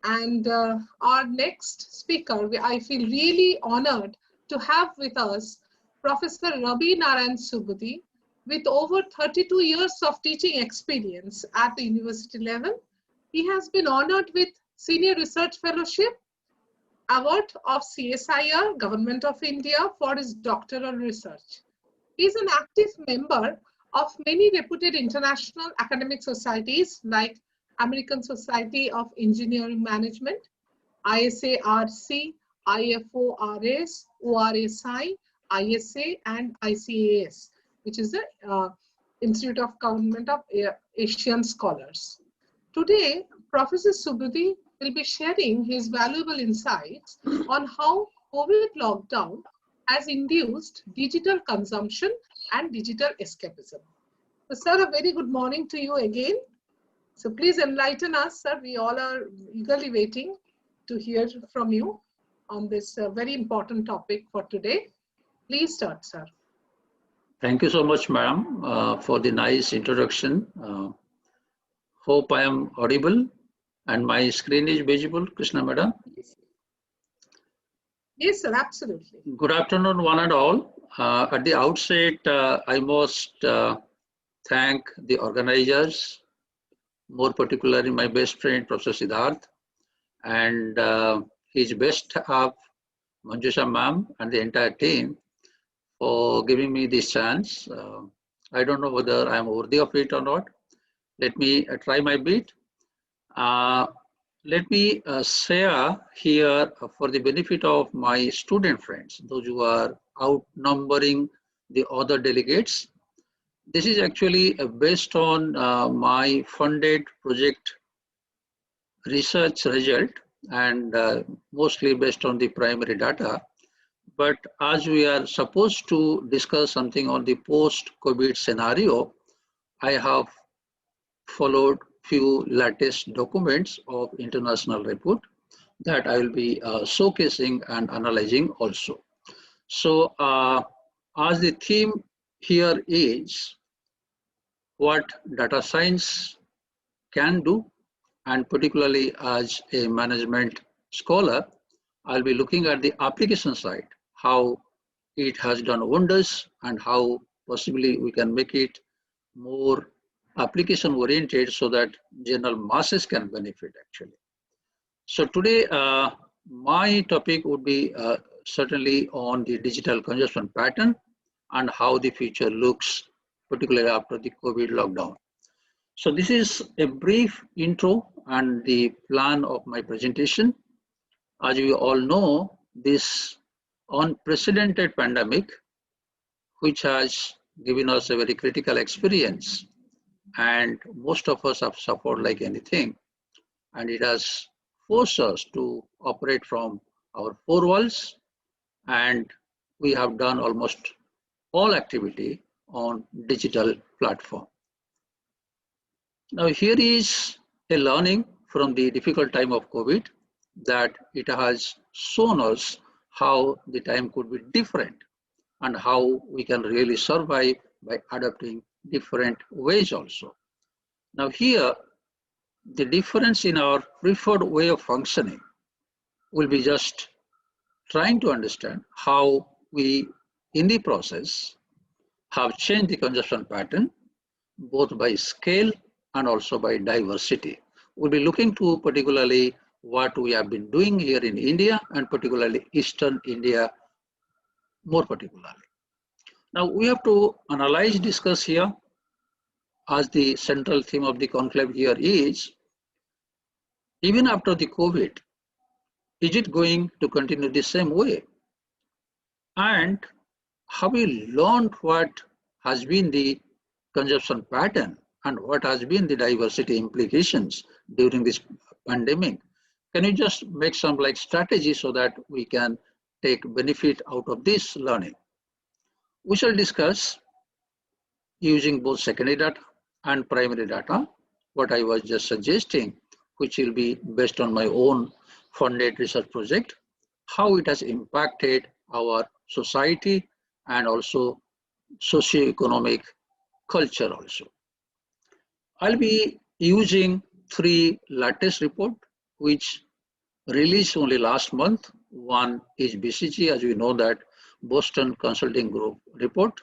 And our next speaker, I feel really honored to have with us Professor Ravi Narayan Subudhi, with over 32 years of teaching experience at the university level. He has been honored with Senior Research Fellowship Award of CSIR, Government of India, for his doctoral research. He is an active member of many reputed international academic societies like American Society of Engineering Management, ISARC, IFORS, ORSI, ISA, and ICAS, which is the Institute of Government of Asian Scholars. Today, Professor Subudhi will be sharing his valuable insights on how COVID lockdown has induced digital consumption and digital escapism. So, sir, a very good morning to you again. So please enlighten us, sir. We all are eagerly waiting to hear from you on this very important topic for today. Please start, sir. Thank you so much, ma'am, for the nice introduction. Hope I am audible and my screen is visible, Krishna madam. Yes, sir, absolutely. Good afternoon, one and all. At the outset, I must thank the organizers, more particularly my best friend, Professor Siddharth, and his best half, Manjusha ma'am, and the entire team for giving me this chance. I don't know whether I am worthy of it or not. Let me try my bit. Let me share here for the benefit of my student friends, those who are outnumbering the other delegates. This is actually based on my funded project research result and mostly based on the primary data. But as we are supposed to discuss something on the post-COVID scenario, I have followed few latest documents of international report that I will be showcasing and analyzing also. So as the theme here is what data science can do, and particularly as a management scholar, I'll be looking at the application side, how it has done wonders and how possibly we can make it more application oriented so that general masses can benefit actually. So today my topic would be certainly on the digital consumption pattern and how the future looks, particularly after the COVID lockdown. So this is a brief intro and the plan of my presentation. As you all know, this unprecedented pandemic, which has given us a very critical experience, and most of us have suffered like anything, and it has forced us to operate from our four walls, and we have done almost all activity on digital platform. Now here is a learning from the difficult time of COVID, that it has shown us how the time could be different and how we can really survive by adapting different ways also. Now here, the difference in our preferred way of functioning will be just trying to understand how we, in the process, have changed the consumption pattern, both by scale and also by diversity. We'll be looking to particularly what we have been doing here in India and particularly Eastern India more particularly. Now we have to analyze, discuss here, as the central theme of the conclave here is, even after the COVID, is it going to continue the same way? And have we learned what has been the consumption pattern and what has been the diversity implications during this pandemic? Can you just make some like strategy so that we can take benefit out of this learning? We shall discuss using both secondary data and primary data, what I was just suggesting, which will be based on my own funded research project, how it has impacted our society and also socio-economic culture also. I'll be using three latest reports which released only last month. One is BCG, as we know that Boston Consulting Group report,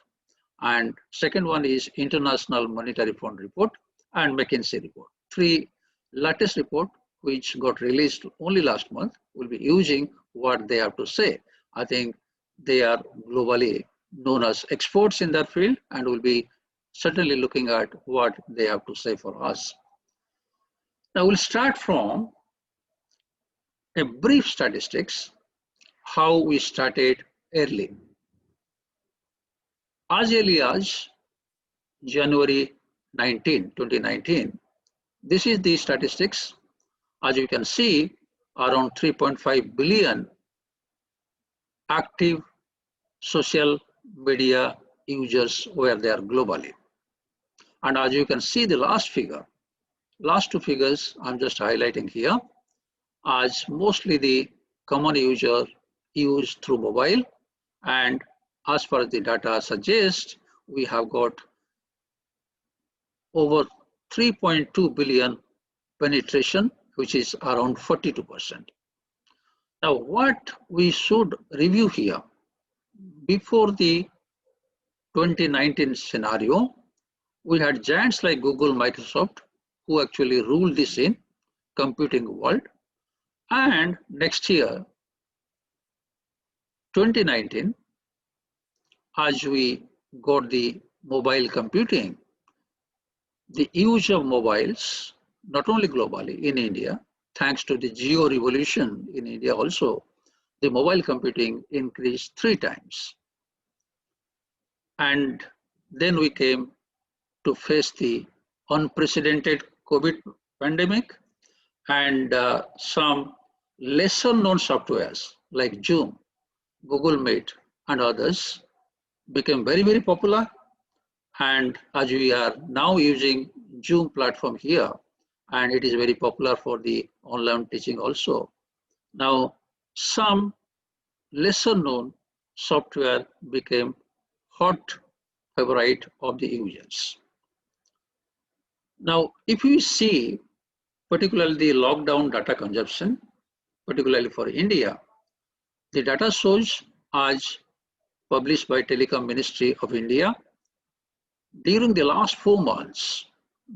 and second one is International Monetary Fund report and McKinsey report. Three latest report which got released only last month will be using what they have to say. I think they are globally known as experts in that field and will be certainly looking at what they have to say for us. Now we'll start from a brief statistics, how we started early. As early as January 2019, this is the statistics. As you can see, around 3.5 billion active social media users were there globally. And as you can see the last figure, last two figures I'm just highlighting here, as mostly the common user used through mobile, and as far as the data suggests, we have got over 3.2 billion penetration, which is around 42%. Now, what we should review here, before the 2019 scenario, we had giants like Google, Microsoft, who actually ruled this in computing world. And next year, 2019, as we got the mobile computing, the use of mobiles, not only globally in India, thanks to the geo revolution in India also, the mobile computing increased 3 times. And then we came to face the unprecedented COVID pandemic, and some lesser known softwares like Zoom, Google Meet, and others became very, very popular. And as we are now using Zoom platform here, and it is very popular for the online teaching also. Now, some lesser known software became hot favorite of the users. Now, if you see particularly the lockdown data consumption, particularly for India, the data shows as published by Telecom Ministry of India, during the last 4 months,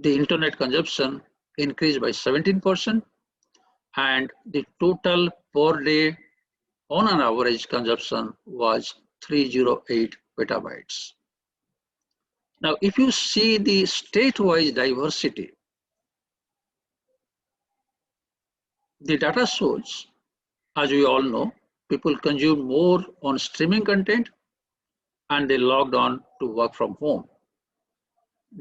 the internet consumption increased by 17%, and the total per day on an average consumption was 308 petabytes. Now, if you see the state-wise diversity, the data shows, as we all know, people consume more on streaming content and they logged on to work from home.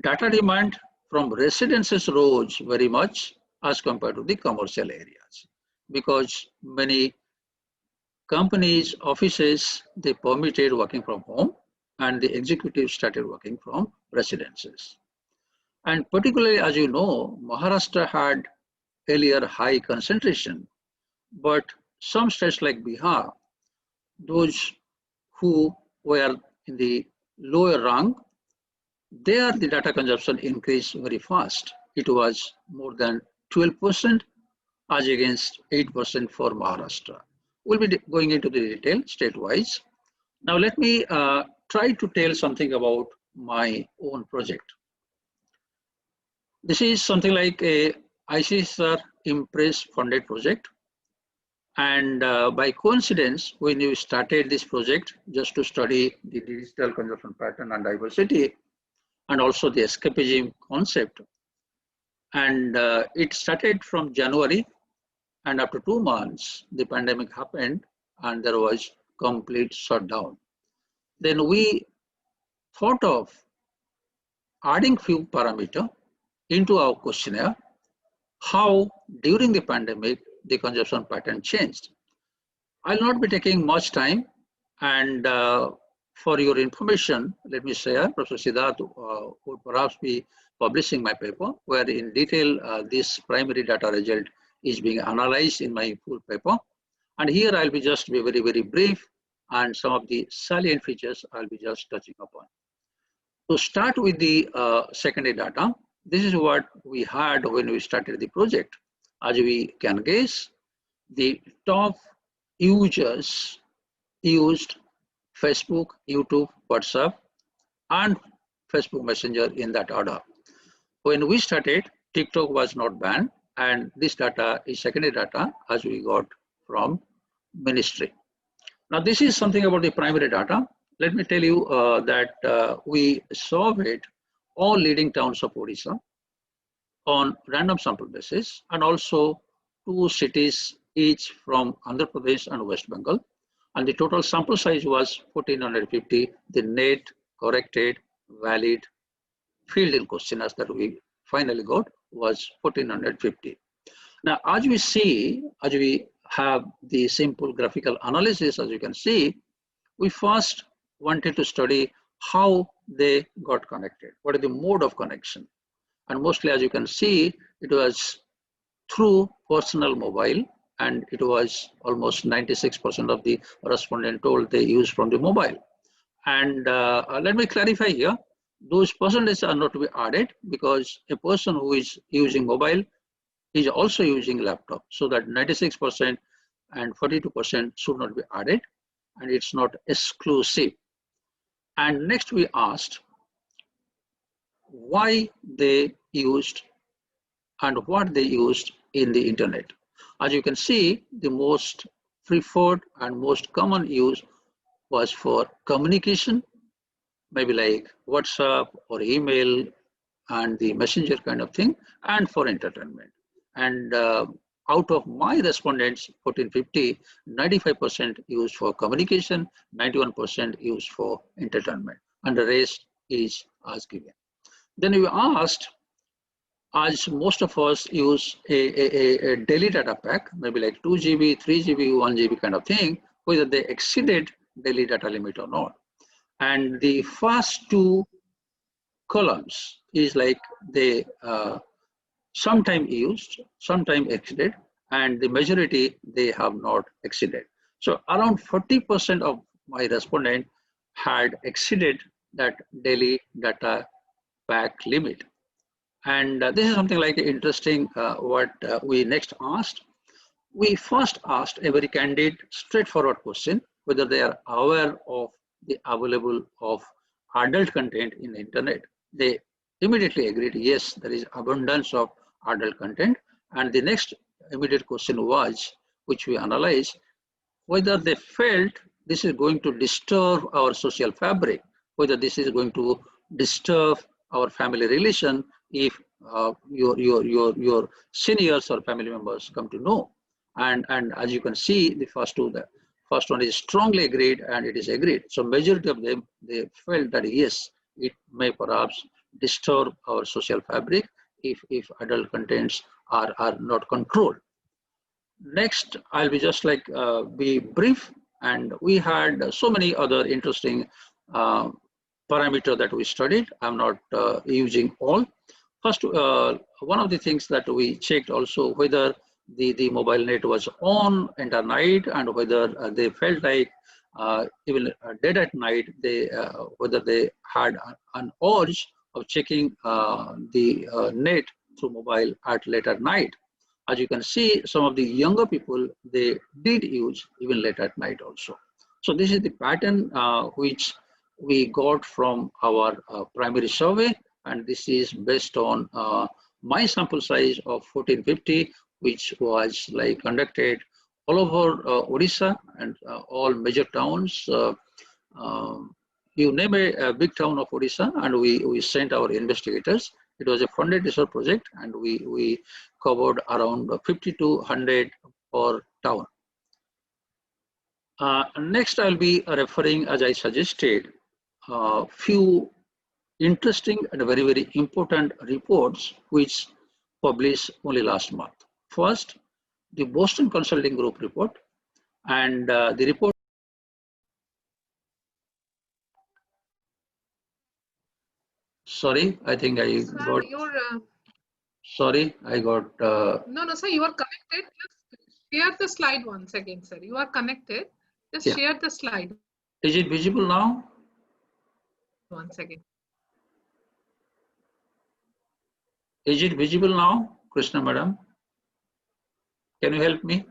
Data demand from residences rose very much as compared to the commercial areas, because many companies, offices, they permitted working from home and the executives started working from residences. And particularly, as you know, Maharashtra had earlier high concentration, but some states like Bihar, those who were in the lower rank, there the data consumption increased very fast. It was more than 12% as against 8% for Maharashtra. We'll be going into the detail state-wise. Now let me try to tell something about my own project. This is something like a ICSR Impress funded project. And by coincidence, when you started this project just to study the digital consumption pattern and diversity, and also the escapism concept, and it started from January, and after 2 months, the pandemic happened and there was complete shutdown. Then we thought of adding few parameters into our questionnaire, how during the pandemic, the consumption pattern changed. I'll not be taking much time, and for your information, let me share, Professor Siddharth would perhaps be publishing my paper, where in detail this primary data result is being analyzed in my full paper. And here I'll be just be very, very brief, and some of the salient features I'll be just touching upon. To start with the secondary data, this is what we had when we started the project. As we can guess, the top users used Facebook, YouTube, WhatsApp, and Facebook Messenger in that order. When we started, TikTok was not banned, and this data is secondary data as we got from ministry. Now, this is something about the primary data. Let me tell you that we surveyed all leading towns of Odisha on random sample basis, and also 2 cities each from Andhra Pradesh and West Bengal. And the total sample size was 1450. The net corrected, valid, filled in questionnaires that we finally got was 1450. Now, as we see, as we have the simple graphical analysis, as you can see, we first wanted to study how they got connected. What is the mode of connection? And mostly, as you can see, it was through personal mobile, and it was almost 96% of the respondent told they use from the mobile. And let me clarify here, those percentages are not to be added because a person who is using mobile is also using laptop. So that 96% and 42% should not be added, and it's not exclusive. And next we asked why they used and what they used in the internet. As you can see, the most preferred and most common use was for communication, maybe like WhatsApp or email and the messenger kind of thing, and for entertainment. And out of my respondents, 1450, 95% used for communication, 91% used for entertainment, and the rest is as given. Then we asked, as most of us use a daily data pack, maybe like 2 GB, 3 GB, 1 GB kind of thing, whether they exceeded daily data limit or not. And the first 2 columns is like they sometime used, sometime exceeded, and the majority they have not exceeded. So around 40% of my respondent had exceeded that daily data pack limit. And this is something like interesting what we next asked. We first asked a very candid, straightforward question, whether they are aware of the available of adult content in the internet. They immediately agreed, yes, there is abundance of adult content. And the next immediate question was, which we analyzed, whether they felt this is going to disturb our social fabric, whether this is going to disturb our family relation if your seniors or family members come to know. And as you can see, the first one is strongly agreed, and it is agreed. So majority of them, they felt that yes, it may perhaps disturb our social fabric if adult contents are not controlled. Next, I'll be just like be brief, and we had so many other interesting parameters that we studied. I'm not using all. First, one of the things that we checked also whether the mobile net was on entire night, and whether they felt like even dead at night, they whether they had an urge of checking the net through mobile at late at night. As you can see, some of the younger people, they did use even late at night also. So this is the pattern which we got from our primary survey, and this is based on my sample size of 1450, which was like conducted all over Odisha and all major towns. You name a big town of Odisha, and we sent our investigators. It was a funded research project, and we covered around 50 to 100 per town. Next, I'll be referring, as I suggested, a few interesting and very, very important reports which published only last month. First, the Boston Consulting Group report, and the report. Sorry, I think I Sir, got. Sorry, I got. No, sir, you are connected. Just share the slide once again, sir. You are connected. Just share the slide. Is it visible now? Once again. Is it visible now, Krishna madam? Can you help me?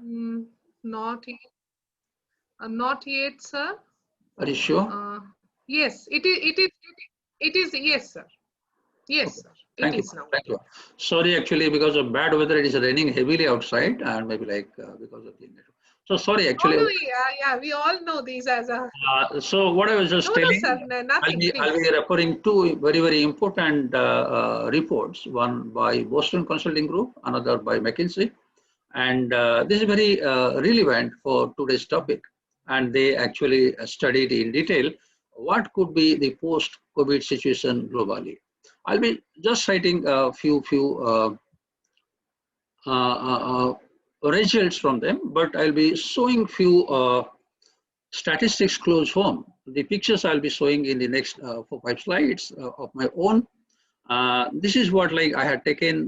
Not, not yet, sir. Are you sure? Yes, it is, yes, sir. Okay. Yes, sir. It Thank you. is now. Thank you. Sorry, actually, because of bad weather, it is raining heavily outside, and maybe like because of the network. So sorry, Oh, actually. no, yeah, we all know these as a. So what I was just No, no, telling, sir, nothing, I'll be please. referring to very important reports. One by Boston Consulting Group, another by McKinsey, and this is very relevant for today's topic. And they actually studied in detail what could be the post-COVID situation globally. I'll be just citing a few results from them, but I'll be showing few statistics close home. The pictures I'll be showing in the next 4-5 slides of my own. This is what like I had taken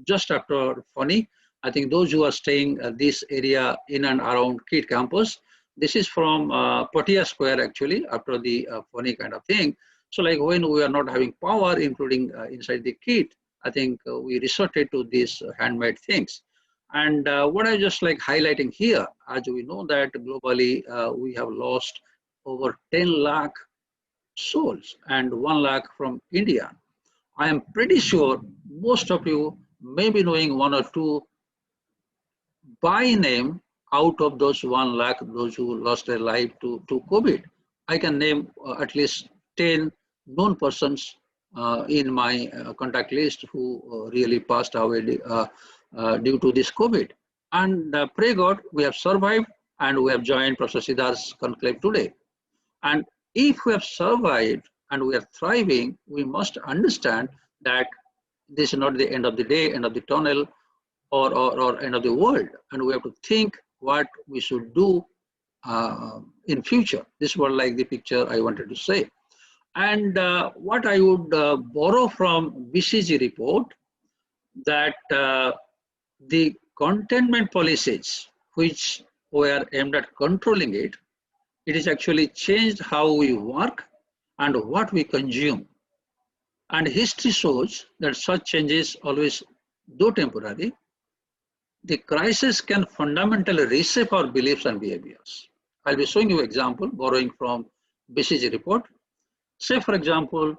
just after Funny. I think those who are staying this area in and around KIIT campus, this is from Patia Square actually after the Funny kind of thing. So like when we are not having power, including inside the KIIT, I think we resorted to these handmade things. And what I just like highlighting here, as we know that globally we have lost over 10 lakh souls and 1 lakh from India. I am pretty sure most of you may be knowing one or two by name out of those 1 lakh, those who lost their life to COVID. I can name at least 10 known persons in my contact list who really passed away due to this COVID. And pray God, we have survived and we have joined Professor Siddhar's conclave today. And if we have survived and we are thriving, we must understand that this is not the end of the day, end of the tunnel, or end of the world. And we have to think what we should do in future. This was like the picture I wanted to say. And what I would borrow from BCG report that the containment policies which were aimed at controlling it, it is actually changed how we work and what we consume. And history shows that such changes always, though temporary, the crisis can fundamentally reshape our beliefs and behaviors. I'll be showing you an example, borrowing from BCG report. Say, for example,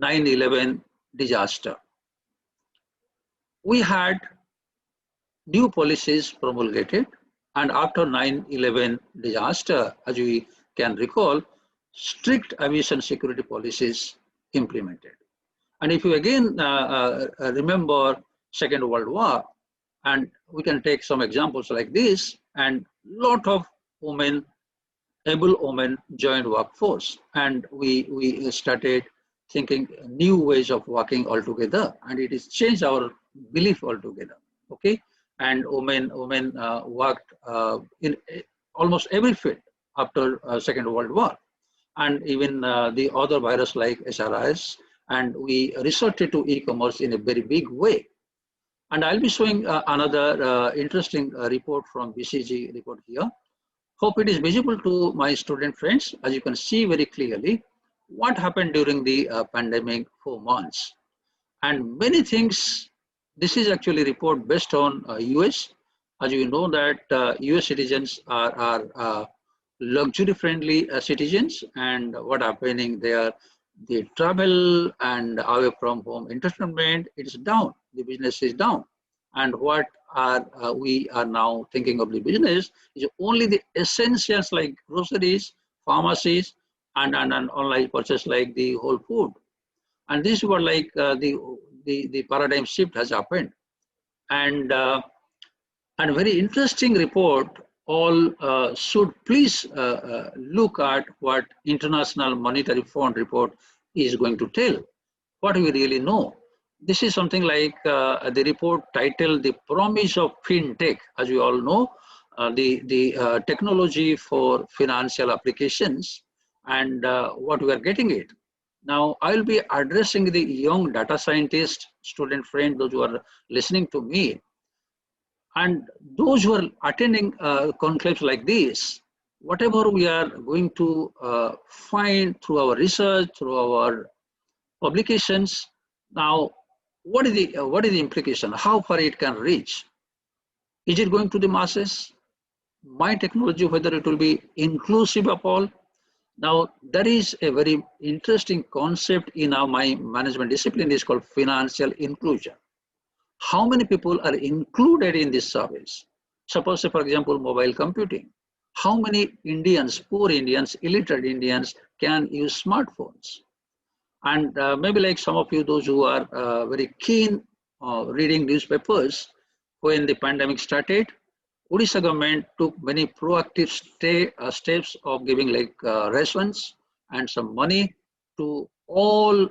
9/11 disaster. We had new policies promulgated, and after 9/11 disaster, as we can recall, strict aviation security policies implemented. And if you again remember Second World War, and we can take some examples like this, and lot of women, able women joined workforce, and we started thinking new ways of working altogether, and it has changed our belief altogether. Okay, and women worked in almost every field after Second World War, and even the other virus like SRIs, and we resorted to e-commerce in a very big way. And I'll be showing another interesting report from BCG report here. Hope it is visible to my student friends. As you can see very clearly, what happened during the pandemic 4 months. And many things, this is actually report based on US. As you know that US citizens are luxury friendly citizens, and what happening there, the travel and away from home entertainment, it's down, the business is down. And what are we are now thinking of the business is only the essentials like groceries, pharmacies, and online purchase like the whole food. And this is what like the paradigm shift has happened. And and a very interesting report, all should please look at what International Monetary Fund report is going to tell, what we really know. This is something like the report titled The Promise of FinTech. As we all know, the technology for financial applications, and what we are getting it. Now, I'll be addressing the young data scientist, student friend, those who are listening to me, and those who are attending conclaves like this. Whatever we are going to find through our research, through our publications. Now, what is the implication? How far it can reach? Is it going to the masses? my technology, whether it will be inclusive of all. Now, there is a very interesting concept in my management discipline is called financial inclusion. How many people are included in this service? Suppose, for example, mobile computing. How many Indians, poor Indians, illiterate Indians can use smartphones? And maybe like some of you, those who are very keen reading newspapers, when the pandemic started, Odisha government took many proactive steps of giving like rations and some money to all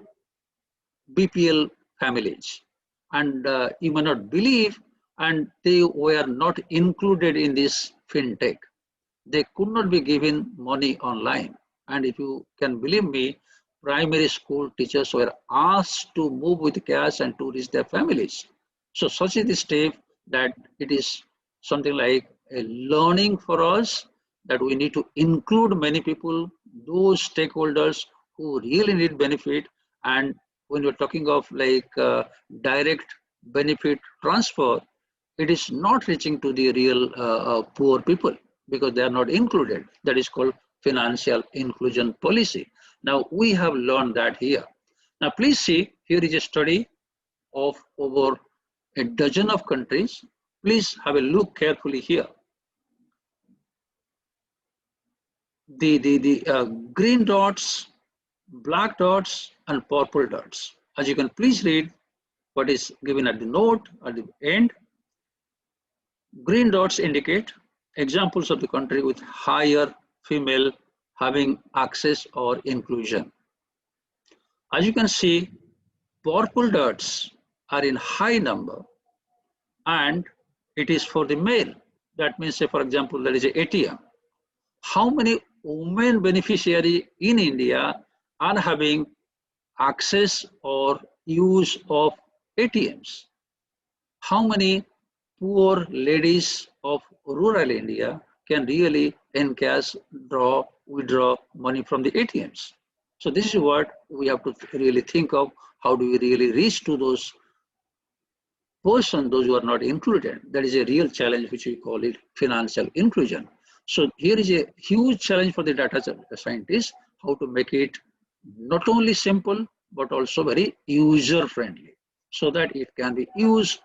BPL families. And you may not believe, and they were not included in this fintech. They could not be given money online. And if you can believe me, primary school teachers were asked to move with cash and to reach their families. So such is the step that it is something like a learning for us that we need to include many people, those stakeholders who really need benefit. And when we're talking of like direct benefit transfer, it is not reaching to the real poor people because they are not included. That is called financial inclusion policy. Now we have learned that here. Now please see, here is a study of over a dozen of countries. Please have a look carefully here. The green dots, black dots, and purple dots. As you can please read what is given at the note at the end. Green dots indicate examples of the country with higher female having access or inclusion. As you can see, purple dots are in high number and it is for the male. That means, say for example, there is a ATM. How many women beneficiary in India are having access or use of ATMs? How many poor ladies of rural India can really encash, withdraw money from the ATMs? So this is what we have to really think of. How do we really reach to those persons, those who are not included? That is a real challenge, which we call it financial inclusion. So here is a huge challenge for the data scientists, how to make it not only simple, but also very user-friendly, so that it can be used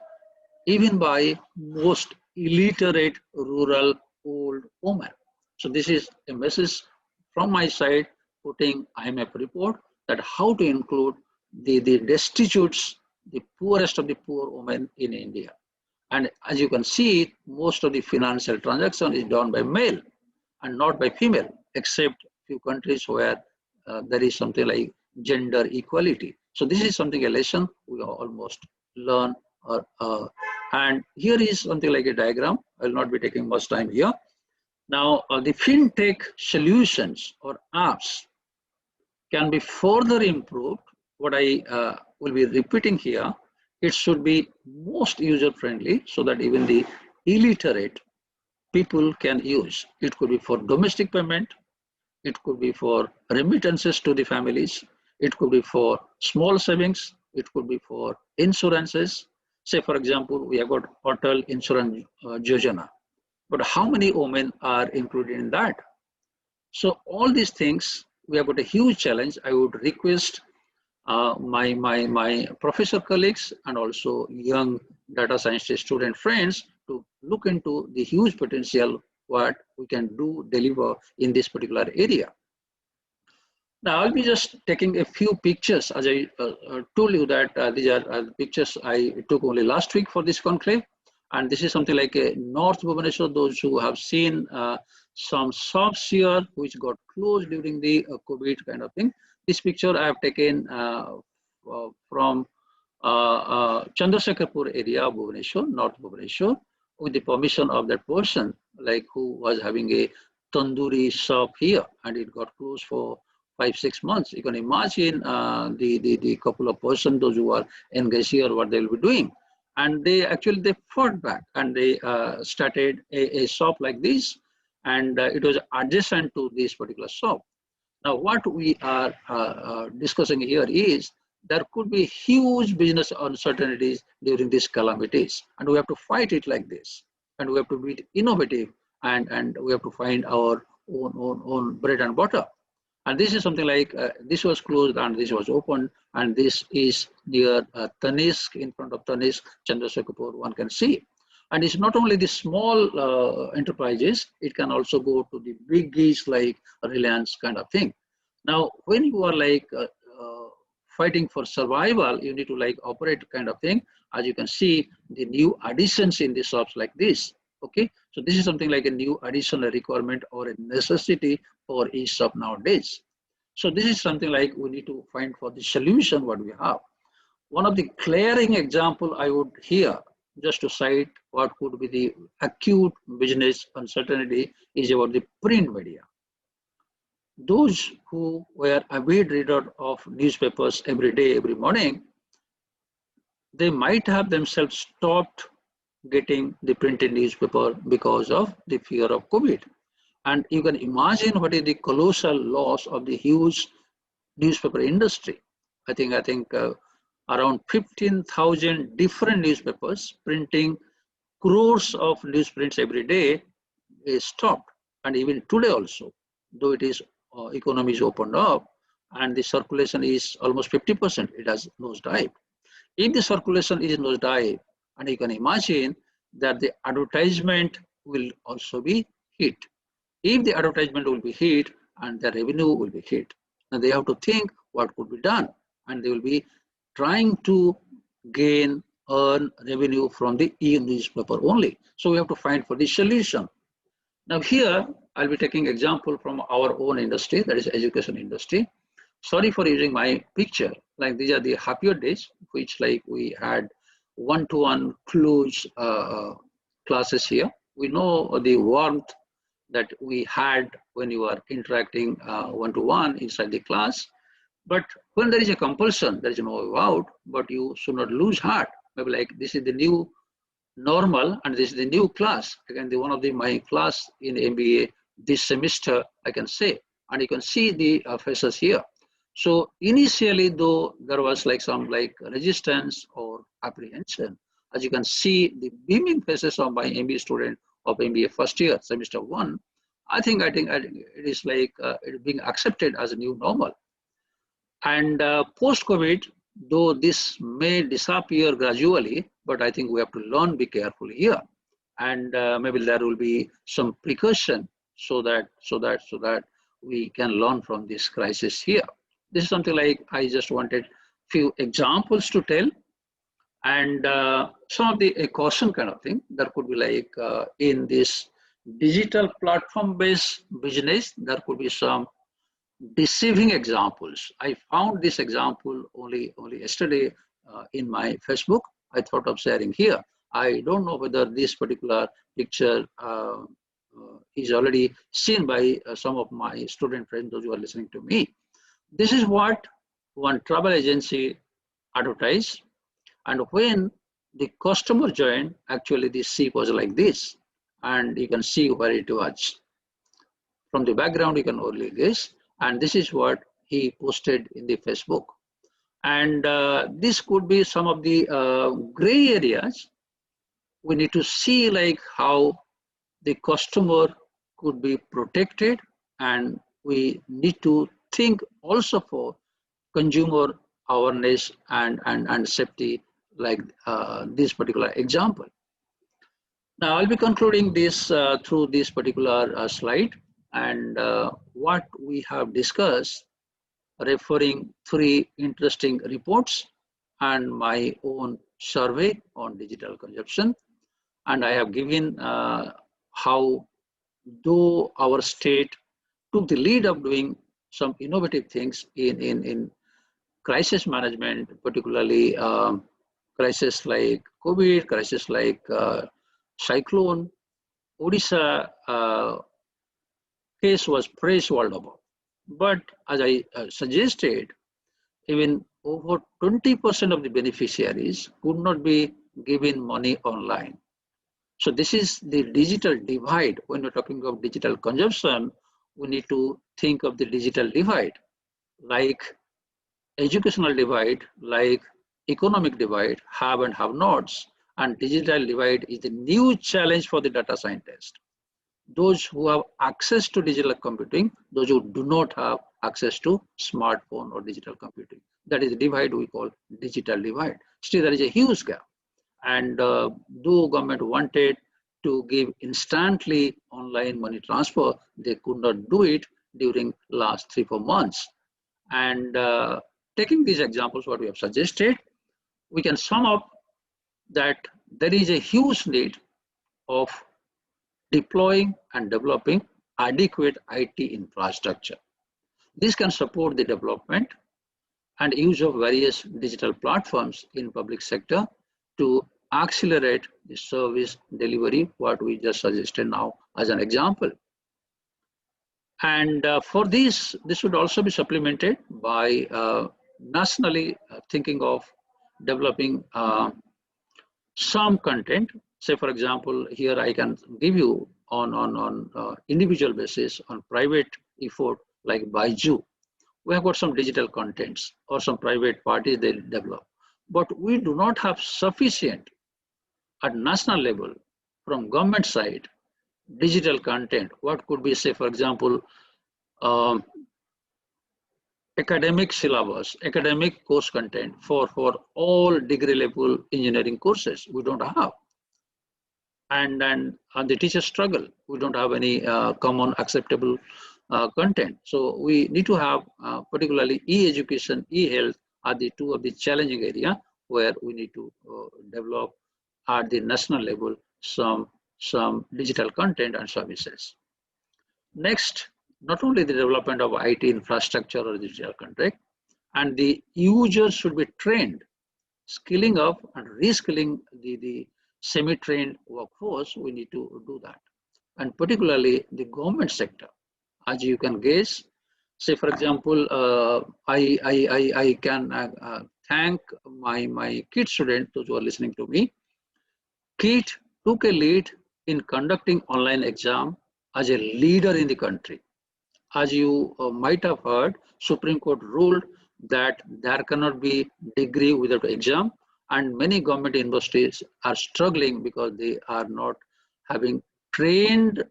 even by most illiterate rural old women. So this is a message from my side, putting IMF report that how to include the destitutes, the poorest of the poor women in India. And as you can see, most of the financial transaction is done by male and not by female, except few countries where there is something like gender equality. So this is something, a lesson we almost learn. And here is something like a diagram. I will not be taking much time here. Now, the fintech solutions or apps can be further improved. What I will be repeating here, it should be most user-friendly so that even the illiterate people can use. It could be for domestic payment, it could be for remittances to the families, it could be for small savings, it could be for insurances. Say, for example, we have got Atal Insurance Yojana, but how many women are included in that? So all these things, we have got a huge challenge. I would request my professor colleagues and also young data science student friends to look into the huge potential what we can do, deliver in this particular area. Now I'll be just taking a few pictures. As I told you that these are pictures I took only last week for this conclave. And this is something like a North Bhubaneswar, those who have seen some shops here which got closed during the COVID kind of thing. This picture I have taken from Chandrasekharpur area of Bhubaneswar, North Bhubaneswar, with the permission of that person, like who was having a tandoori shop here, and it got closed for 5-6 months. You can imagine the couple of persons, those who are engaged here, what they will be doing. And they fought back and they started a shop like this, and it was adjacent to this particular shop. Now, what we are discussing here is there could be huge business uncertainties during these calamities, and we have to fight it like this, and we have to be innovative and we have to find our own bread and butter. And this is something like this was closed and this was open, and this is near Tanishq, in front of Tanishq, Chandrasekhar, one can see. And it's not only the small enterprises, it can also go to the biggies like Reliance kind of thing. Now, when you are like fighting for survival, you need to like operate kind of thing. As you can see, the new additions in the shops like this. Okay, so this is something like a new additional requirement or a necessity for each shop nowadays. So this is something like we need to find for the solution what we have. One of the glaring example I would here, just to cite what could be the acute business uncertainty, is about the print media. Those who were avid reader of newspapers every day, every morning, they might have themselves stopped getting the printed newspaper because of the fear of COVID. And you can imagine what is the colossal loss of the huge newspaper industry. I think around 15,000 different newspapers printing crores of newsprints every day is stopped. And even today also, though it is economy is opened up and the circulation is almost 50%, it has nosedived. If the circulation is nosedived, and you can imagine that the advertisement will also be hit. If the advertisement will be hit and the revenue will be hit, and they have to think what could be done, and they will be trying to earn revenue from the e-newspaper only. So we have to find for the solution. Now here, I'll be taking example from our own industry, that is education industry. Sorry for using my picture, like these are the happier days, which like we had one-to-one close classes here. We know the warmth that we had when you are interacting one-to-one inside the class. But when there is a compulsion, there is no way out, but you should not lose heart. Maybe like this is the new normal and this is the new class. Again, one of my class in MBA this semester, I can say, and you can see the faces here. So initially, though, there was like some like resistance or apprehension. As you can see, the beaming faces of my MBA student of MBA first year, semester 1, I think it is like it being accepted as a new normal. And post-COVID, though this may disappear gradually, but I think we have to learn, be careful here. And maybe there will be some precaution so that we can learn from this crisis here. This is something like I just wanted few examples to tell, and some of the caution kind of thing. There could be like in this digital platform-based business, there could be some deceiving examples. I found this example only yesterday in my Facebook. I thought of sharing here. I don't know whether this particular picture is already seen by some of my student friends, those who are listening to me. This is what one travel agency advertised, and when the customer joined, actually the ship was like this, and you can see where it was. From the background, you can only guess, and this is what he posted in the Facebook. And this could be some of the gray areas. We need to see like how the customer could be protected, and we need to think also for consumer awareness and safety, like this particular example. Now I'll be concluding this through this particular slide, and what we have discussed, referring 3 interesting reports and my own survey on digital consumption. And I have given how, though our state took the lead of doing some innovative things in crisis management, particularly crisis like COVID, crisis like cyclone, Odisha case was praised world over. But as I suggested, even over 20% of the beneficiaries could not be given money online. So this is the digital divide. When we're talking of digital consumption, we need to think of the digital divide, like educational divide, like economic divide, have and have nots, and digital divide is the new challenge for the data scientist. those who have access to digital computing, those who do not have access to smartphone or digital computing. That is the divide we call digital divide. Still, there is a huge gap. And though government wanted to give instantly online money transfer, they could not do it during last 3-4 months. And taking these examples, what we have suggested, we can sum up that there is a huge need of deploying and developing adequate IT infrastructure. This can support the development and use of various digital platforms in public sector to accelerate the service delivery, what we just suggested now as an example. And for this should also be supplemented by nationally thinking of developing some content. Say, for example, here I can give you on individual basis, on private effort like Baiju. We have got some digital contents or some private parties they develop. But we do not have sufficient at national level from government side digital content. What could be, say, for example, academic syllabus, academic course content for all degree level engineering courses. We don't have. And the teachers struggle. We don't have any common acceptable content. So we need to have particularly e-education, e-health are the two of the challenging area where we need to develop at the national level some digital content and services. Next, not only the development of IT infrastructure or digital content, and the users should be trained, skilling up and reskilling the semi-trained workforce, we need to do that. And particularly the government sector, as you can guess, say for example, I can thank my KIIT students, those who are listening to me. KIIT took a lead in conducting online exam as a leader in the country. As you might have heard, Supreme Court ruled that there cannot be degree without exam, and many government universities are struggling because they are not having trained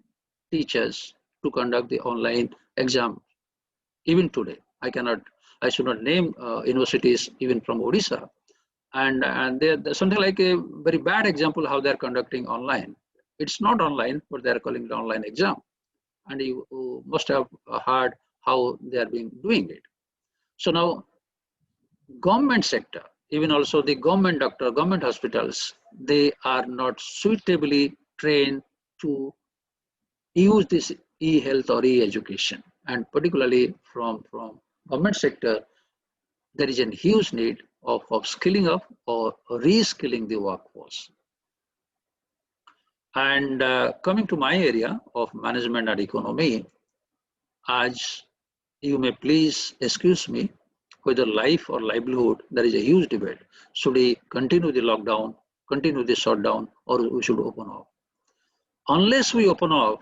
teachers to conduct the online exam. Even today, I should not name universities even from Odisha, and there's something like a very bad example how they're conducting online. It's not online, but they're calling it online exam. And you must have heard how they are being doing it. So now, government sector, even also the government doctor, government hospitals, they are not suitably trained to use this e-health or e-education. And particularly from government sector, there is a huge need of skilling up or reskilling the workforce. And coming to my area of management and economy, as you may please excuse me, whether life or livelihood, there is a huge debate. Should we continue the lockdown, continue the shutdown, or we should open up? Unless we open up,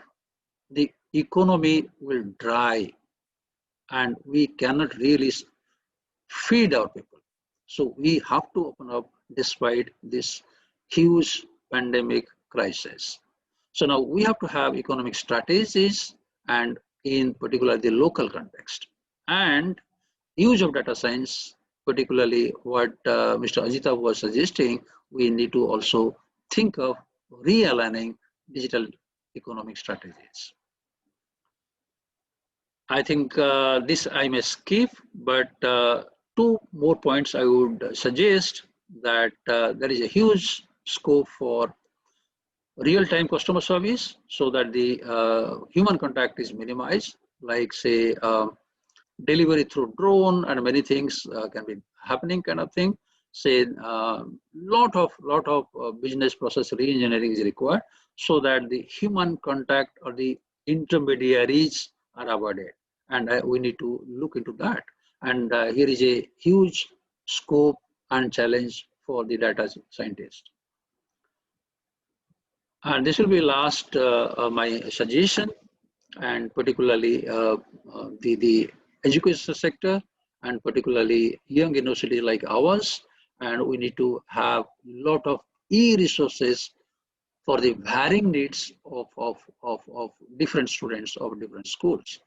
the economy will dry and we cannot really feed our people. So we have to open up despite this huge pandemic crisis. So now we have to have economic strategies, and in particular the local context, and use of data science, particularly what Mr. Ajita was suggesting. We need to also think of realigning digital economic strategies. I think this I may skip, but two more points I would suggest, that there is a huge scope for real-time customer service so that the human contact is minimized, like say delivery through drone and many things can be happening kind of thing. Say lot of business process re-engineering is required so that the human contact or the intermediaries are avoided, and we need to look into that. And here is a huge scope and challenge for the data scientists. And this will be last my suggestion, and particularly the education sector, and particularly young universities like ours. And we need to have a lot of e-resources for the varying needs of different students of different schools.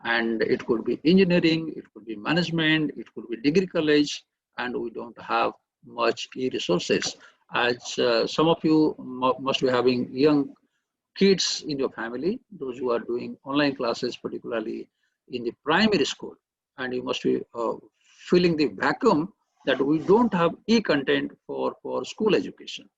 And it could be engineering, it could be management, it could be degree college, and we don't have much e-resources. As some of you must be having young kids in your family, those who are doing online classes, particularly in the primary school, and you must be filling the vacuum that we don't have e-content for school education.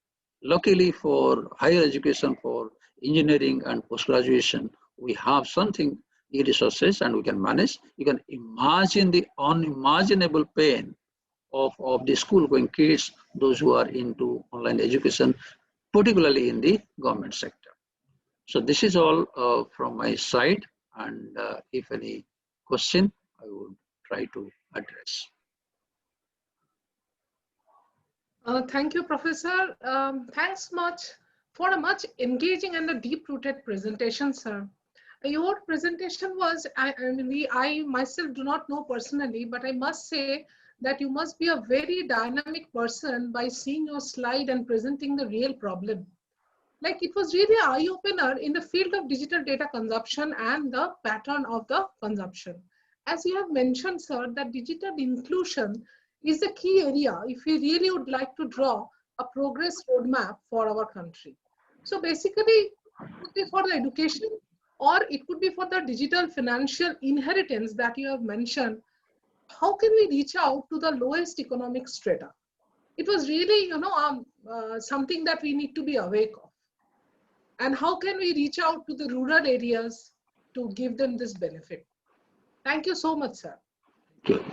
Luckily for higher education, for engineering and post-graduation, we have something e-resources and we can manage. You can imagine the unimaginable pain of the school-going kids, those who are into online education, particularly in the government sector. So this is all from my side, and if any question, I would try to address. Thank you, Professor. Thanks much for a much engaging and a deep-rooted presentation, sir. Your presentation was, I myself do not know personally, but I must say that you must be a very dynamic person by seeing your slide and presenting the real problem. Like, it was really an eye-opener in the field of digital data consumption and the pattern of the consumption. As you have mentioned, sir, that digital inclusion is the key area if we really would like to draw a progress roadmap for our country. So basically, it could be for the education, or it could be for the digital financial inheritance that you have mentioned. How can we reach out to the lowest economic strata? It was really, something that we need to be awake of. And how can we reach out to the rural areas to give them this benefit? Thank you so much, sir.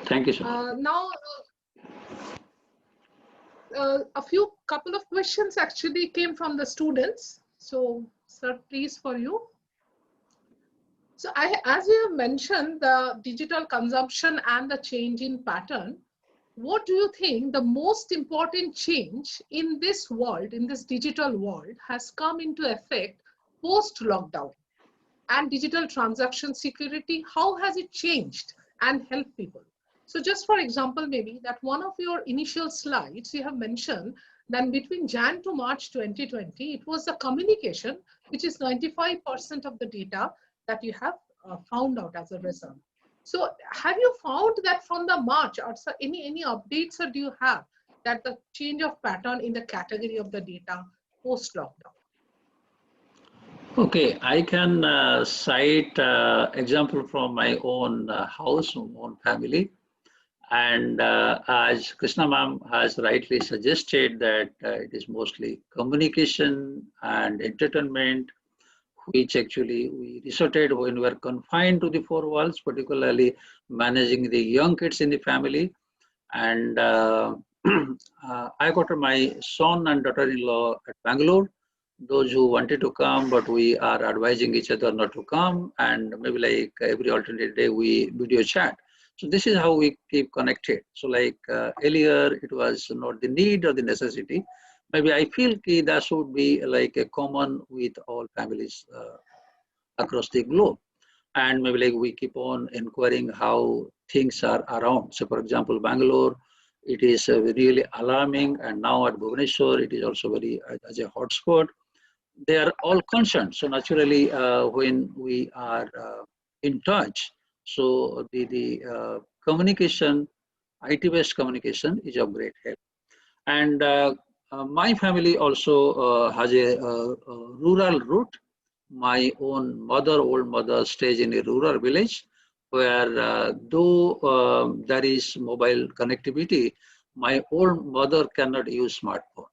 Thank you so much. Now, a couple of questions actually came from the students. So, sir, please, for you. So, as you have mentioned, the digital consumption and the change in pattern, what do you think the most important change in this world, in this digital world, has come into effect post-lockdown? And digital transaction security, how has it changed and helped people? So just for example, maybe that one of your initial slides, you have mentioned that between Jan to March 2020, it was the communication, which is 95% of the data that you have found out as a result. So have you found that from the March, or any updates or do you have that the change of pattern in the category of the data post-lockdown? Okay, I can cite example from my own house, own family. And as Krishna ma'am has rightly suggested that it is mostly communication and entertainment, which actually we resorted when we were confined to the four walls, particularly managing the young kids in the family. And I got my son and daughter-in-law at Bangalore. Those who wanted to come, but we are advising each other not to come. And maybe like every alternate day, we video chat. So this is how we keep connected. So like earlier, it was not the need or the necessity. Maybe I feel that should be like a common with all families across the globe. And maybe like we keep on inquiring how things are around. So for example, Bangalore, it is really alarming. And now at Bhubaneswar, it is also very as a hotspot. They are all concerned. So naturally, when we are in touch, so the communication, IT-based communication is of great help. And my family also has a rural route. My own mother, old mother, stays in a rural village where though there is mobile connectivity, my old mother cannot use smartphone.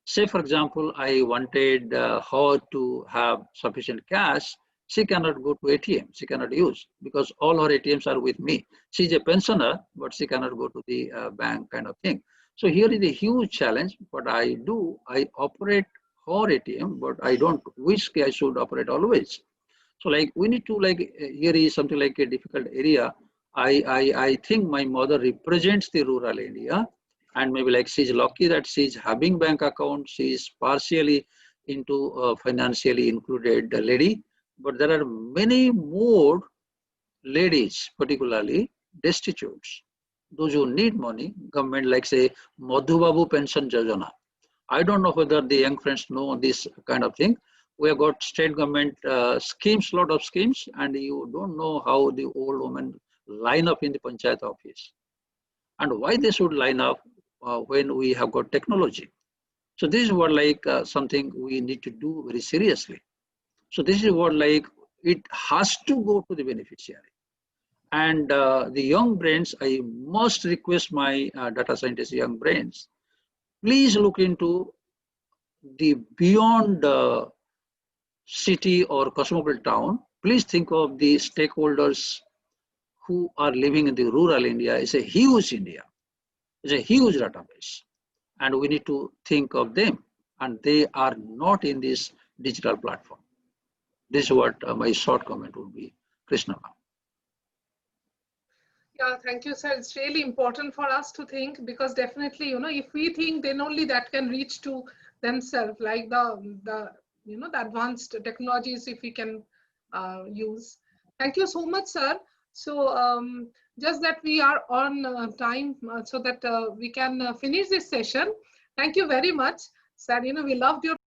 Say, for example, I wanted her to have sufficient cash. She cannot go to ATM. She cannot use because all her ATMs are with me. She's a pensioner, but she cannot go to the bank kind of thing. So here is a huge challenge. What I do, I operate her ATM, but I don't wish I should operate always. So like we need to like, here is something like a difficult area. I think my mother represents the rural area. And maybe like she's lucky that she's having bank account, she's partially into financially included lady, but there are many more ladies, particularly destitutes, those who need money. Government like say Madhu Babu Pension Yojana, I don't know whether the young friends know this kind of thing. We have got state government schemes, lot of schemes, and you don't know how the old women line up in the panchayat office and why they should line up when we have got technology. So this is what like something we need to do very seriously. So this is what like it has to go to the beneficiary. And the young brains, I must request my data scientists, young brains, please look into the beyond city or cosmopolitan town. Please think of the stakeholders who are living in the rural India. It's a huge India. It's a huge database. And we need to think of them. And they are not in this digital platform. This is what my short comment would be, Krishna. Yeah, thank you, sir. It's really important for us to think, because definitely, if we think, then only that can reach to themselves, like the the advanced technologies, if we can use. Thank you so much, sir. So just that we are on time, so that we can finish this session. Thank you very much, sir. We loved your